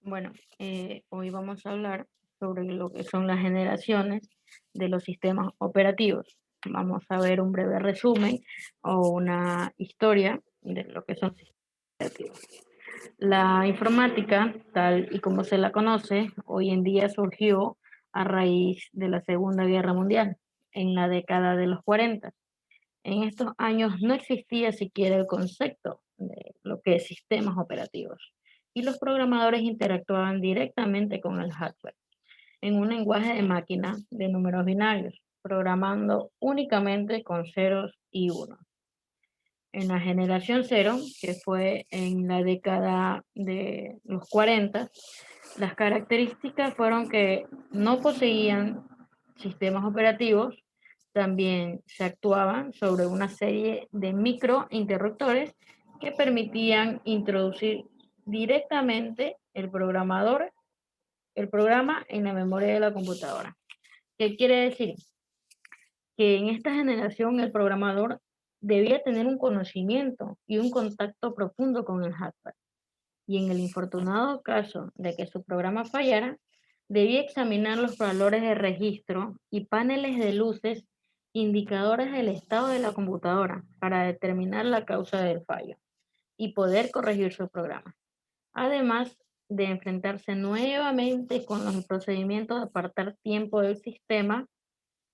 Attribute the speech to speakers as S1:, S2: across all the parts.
S1: Bueno, hoy vamos a hablar sobre lo que son las generaciones de los sistemas operativos. Vamos a ver un breve resumen o una historia de lo que son sistemas operativos. La informática, tal y como se la conoce, hoy en día surgió a raíz de la Segunda Guerra Mundial, en la década de los 40. En estos años no existía siquiera el concepto de lo que es sistemas operativos y los programadores interactuaban directamente con el hardware en un lenguaje de máquina de números binarios, programando únicamente con ceros y unos. En la generación cero, que fue en la década de los 40, las características fueron que no poseían sistemas operativos, también se actuaban sobre una serie de microinterruptores que permitían introducir directamente el programa en la memoria de la computadora. ¿Qué quiere decir? Que en esta generación el programador debía tener un conocimiento y un contacto profundo con el hardware. Y en el infortunado caso de que su programa fallara, debía examinar los valores de registro y paneles de luces indicadores del estado de la computadora para determinar la causa del fallo y poder corregir su programa. Además de enfrentarse nuevamente con los procedimientos de apartar tiempo del sistema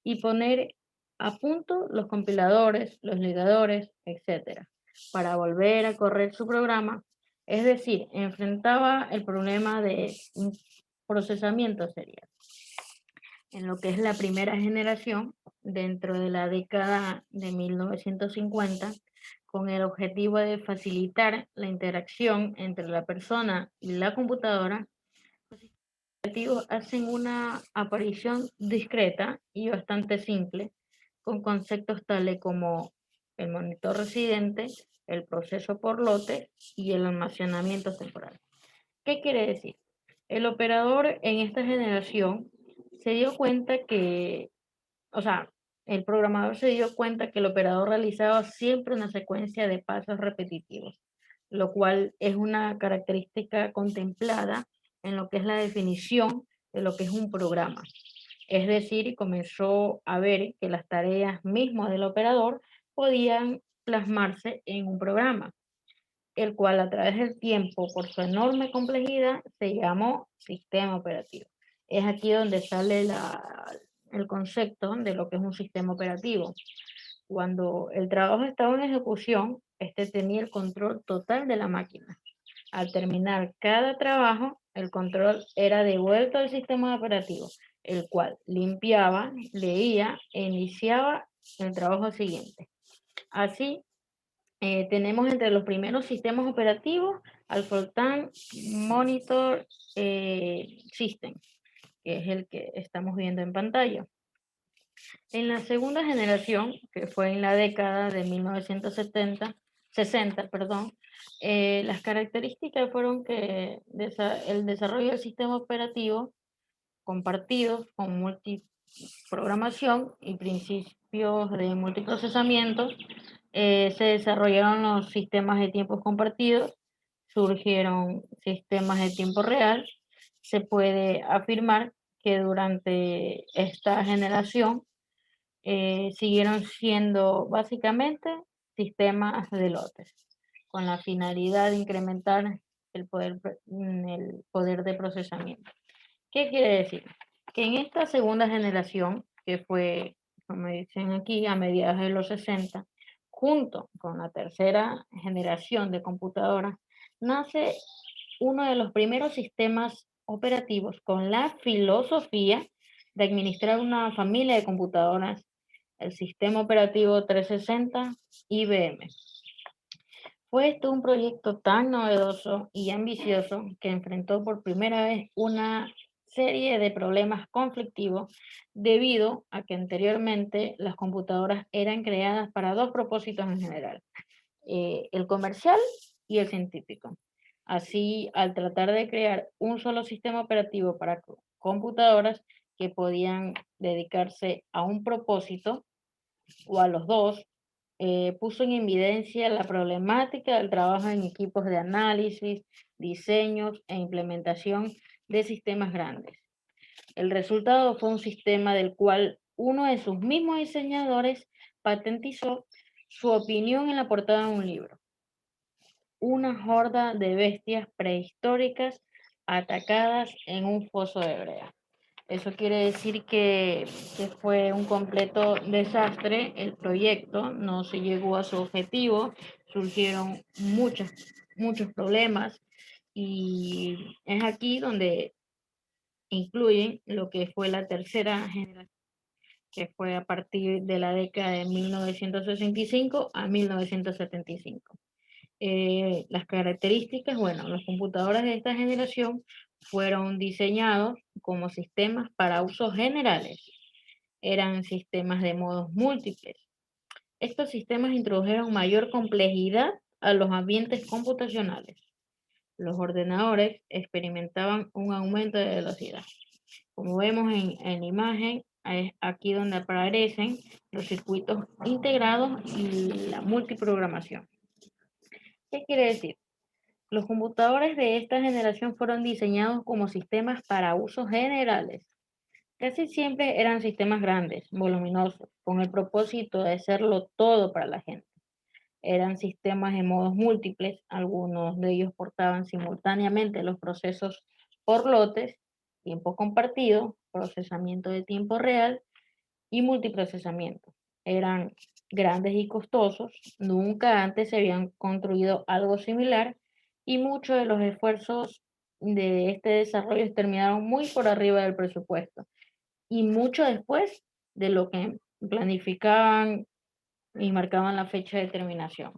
S1: y poner a punto los compiladores, los ligadores, etcétera, para volver a correr su programa. Es decir, enfrentaba el problema de un procesamiento serial. En lo que es la primera generación, dentro de la década de 1950, con el objetivo de facilitar la interacción entre la persona y la computadora, hacen una aparición discreta y bastante simple, con conceptos tales como el monitor residente, el proceso por lote y el almacenamiento temporal. ¿Qué quiere decir? El operador en esta generación se dio cuenta que, o sea, el programador se dio cuenta que el operador realizaba siempre una secuencia de pasos repetitivos, lo cual es una característica contemplada en lo que es la definición de lo que es un programa. Es decir, comenzó a ver que las tareas mismas del operador podían plasmarse en un programa, el cual a través del tiempo, por su enorme complejidad, se llamó sistema operativo. Es aquí donde sale el concepto de lo que es un sistema operativo. Cuando el trabajo estaba en ejecución, este tenía el control total de la máquina. Al terminar cada trabajo, el control era devuelto al sistema operativo, el cual limpiaba, leía e iniciaba el trabajo siguiente. Así, tenemos entre los primeros sistemas operativos al Fortran Monitor System, que es el que estamos viendo en pantalla. En la segunda generación, que fue en la década de 1960, perdón, las características fueron que el desarrollo del sistema operativo compartidos con multiprogramación y principios de multiprocesamiento, se desarrollaron los sistemas de tiempos compartidos, surgieron sistemas de tiempo real. Se puede afirmar que durante esta generación siguieron siendo básicamente sistemas de lotes, con la finalidad de incrementar el poder de procesamiento. ¿Qué quiere decir? Que en esta segunda generación, que fue, como dicen aquí, a mediados de los 60, junto con la tercera generación de computadoras, nace uno de los primeros sistemas operativos con la filosofía de administrar una familia de computadoras, el sistema operativo 360 IBM. Fue esto un proyecto tan novedoso y ambicioso que enfrentó por primera vez una serie de problemas conflictivos debido a que anteriormente las computadoras eran creadas para dos propósitos en general, el comercial y el científico. Así, al tratar de crear un solo sistema operativo para computadoras que podían dedicarse a un propósito o a los dos, puso en evidencia la problemática del trabajo en equipos de análisis, diseños e implementación de sistemas grandes. El resultado fue un sistema del cual uno de sus mismos diseñadores patentizó su opinión en la portada de un libro. Una horda de bestias prehistóricas atacadas en un foso de brea. Eso quiere decir que fue un completo desastre el proyecto, no se llegó a su objetivo, surgieron muchos problemas y es aquí donde incluyen lo que fue la tercera generación, que fue a partir de la década de 1965 a 1975. Las características, bueno, los computadores de esta generación fueron diseñados como sistemas para usos generales. Eran sistemas de modos múltiples. Estos sistemas introdujeron mayor complejidad a los ambientes computacionales. Los ordenadores experimentaban un aumento de velocidad. Como vemos en la imagen, es aquí donde aparecen los circuitos integrados y la multiprogramación. ¿Qué quiere decir? Los computadores de esta generación fueron diseñados como sistemas para usos generales. Casi siempre eran sistemas grandes, voluminosos, con el propósito de hacerlo todo para la gente. Eran sistemas de modos múltiples, algunos de ellos portaban simultáneamente los procesos por lotes, tiempo compartido, procesamiento de tiempo real y multiprocesamiento. Eran grandes y costosos, nunca antes se habían construido algo similar y muchos de los esfuerzos de este desarrollo terminaron muy por arriba del presupuesto y mucho después de lo que planificaban y marcaban la fecha de terminación.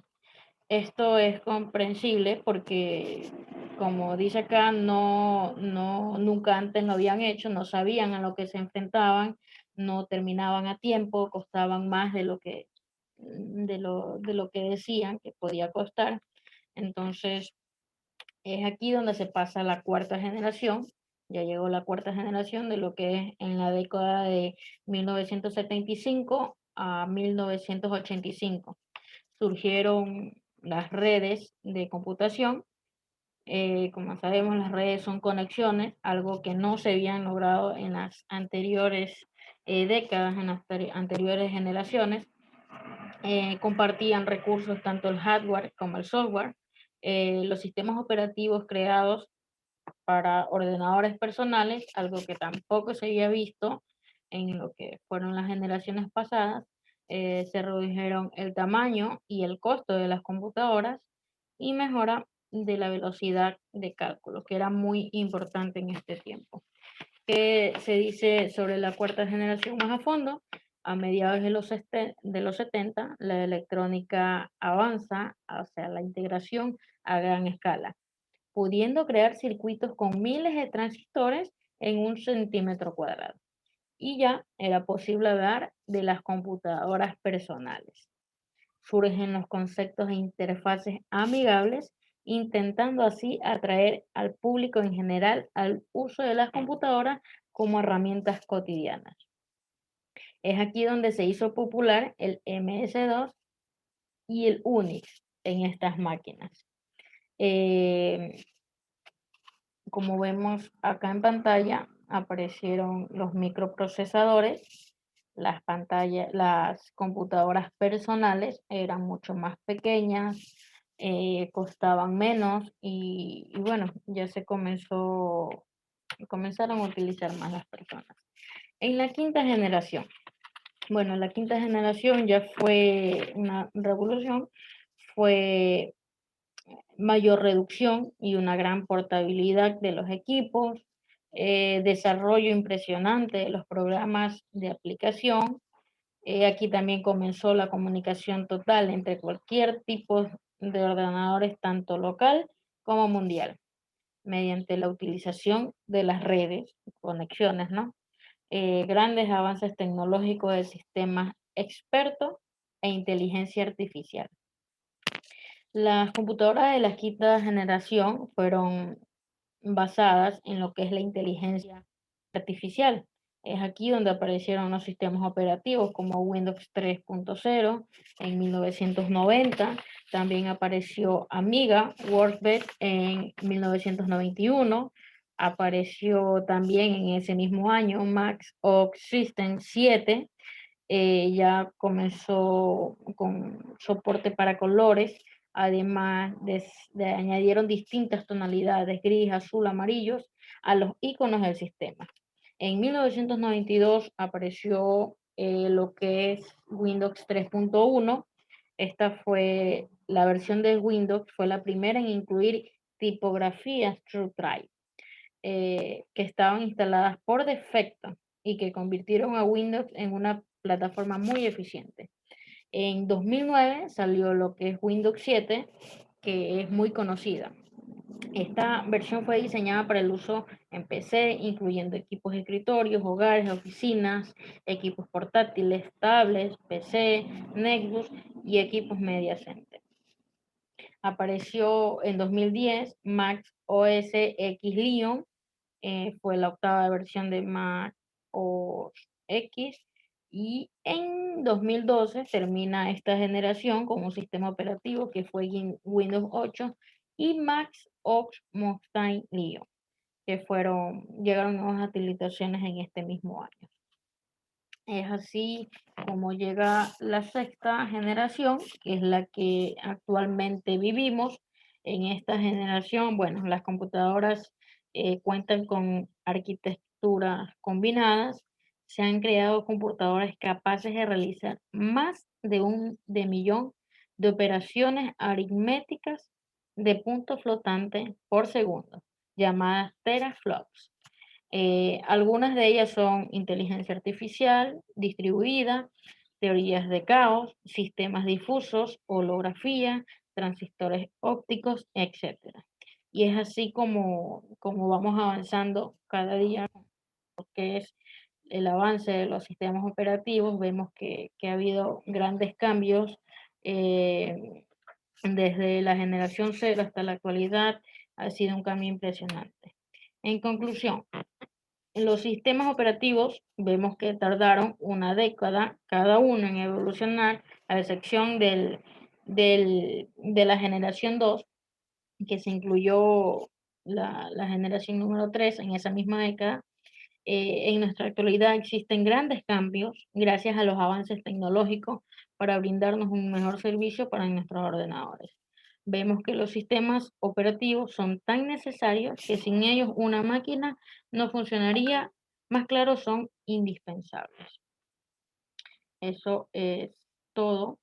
S1: Esto es comprensible porque, como dice acá, nunca antes lo habían hecho, no sabían a lo que se enfrentaban, no terminaban a tiempo, costaban más de lo que decían que podía costar. Entonces, es aquí donde se pasa a la cuarta generación. Ya llegó la cuarta generación de lo que es en la década de 1975 a 1985. Surgieron las redes de computación. Como sabemos, las redes son conexiones, algo que no se habían logrado en las anteriores décadas, en las anteriores generaciones. Compartían recursos tanto el hardware como el software. Los sistemas operativos creados para ordenadores personales, algo que tampoco se había visto en lo que fueron las generaciones pasadas. Se redujeron el tamaño y el costo de las computadoras y mejora de la velocidad de cálculo, que era muy importante en este tiempo. ¿Qué se dice sobre la cuarta generación más a fondo? A mediados de los 70, la electrónica avanza hacia la integración a gran escala, pudiendo crear circuitos con miles de transistores en un centímetro cuadrado. Y ya era posible hablar de las computadoras personales. Surgen los conceptos de interfaces amigables, intentando así atraer al público en general al uso de las computadoras como herramientas cotidianas. Es aquí donde se hizo popular el MS-2 y el Unix en estas máquinas. Como vemos acá en pantalla, aparecieron los microprocesadores, las computadoras personales eran mucho más pequeñas, costaban menos y bueno, ya comenzaron a utilizar más las personas. En la quinta generación, bueno, la quinta generación ya fue una revolución, fue mayor reducción y una gran portabilidad de los equipos, desarrollo impresionante de los programas de aplicación. Aquí también comenzó la comunicación total entre cualquier tipo de ordenadores, tanto local como mundial, mediante la utilización de las redes, conexiones, ¿no? Grandes avances tecnológicos de sistemas expertos e inteligencia artificial. Las computadoras de la quinta generación fueron basadas en lo que es la inteligencia artificial. Es aquí donde aparecieron los sistemas operativos como Windows 3.0 en 1990. También apareció Amiga Workbench en 1991. Apareció también en ese mismo año Mac OS System 7. Ya comenzó con soporte para colores. Además añadieron distintas tonalidades, gris, azul, amarillos, a los iconos del sistema. En 1992 apareció lo que es Windows 3.1. Esta fue la versión de Windows, fue la primera en incluir tipografías TrueType, que estaban instaladas por defecto y que convirtieron a Windows en una plataforma muy eficiente. En 2009 salió lo que es Windows 7, que es muy conocida. Esta versión fue diseñada para el uso en PC, incluyendo equipos de escritorios, hogares, oficinas, equipos portátiles, tablets, PC, netbooks y equipos media center. Apareció en 2010 Mac OS X Lion, fue la octava versión de Mac OS X, y en 2012 termina esta generación con un sistema operativo que fue Windows 8 y Mac OS Mustang Lion, que llegaron nuevas actualizaciones en este mismo año. Es así como llega la sexta generación, que es la que actualmente vivimos. En esta generación, bueno, las computadoras cuentan con arquitecturas combinadas. Se han creado computadoras capaces de realizar más de millón de operaciones aritméticas de punto flotante por segundo, llamadas teraflops. Algunas de ellas son inteligencia artificial distribuida, teorías de caos, sistemas difusos, holografía, transistores ópticos, etc. Y es así como vamos avanzando cada día, que es el avance de los sistemas operativos. Vemos que ha habido grandes cambios desde la generación 0 hasta la actualidad. Ha sido un cambio impresionante. En conclusión, en los sistemas operativos vemos que tardaron una década cada uno en evolucionar, a excepción de la generación 2, que se incluyó la generación número 3 en esa misma década. En nuestra actualidad existen grandes cambios gracias a los avances tecnológicos para brindarnos un mejor servicio para nuestros ordenadores. Vemos que los sistemas operativos son tan necesarios que sin ellos una máquina no funcionaría. Más claro, son indispensables. Eso es todo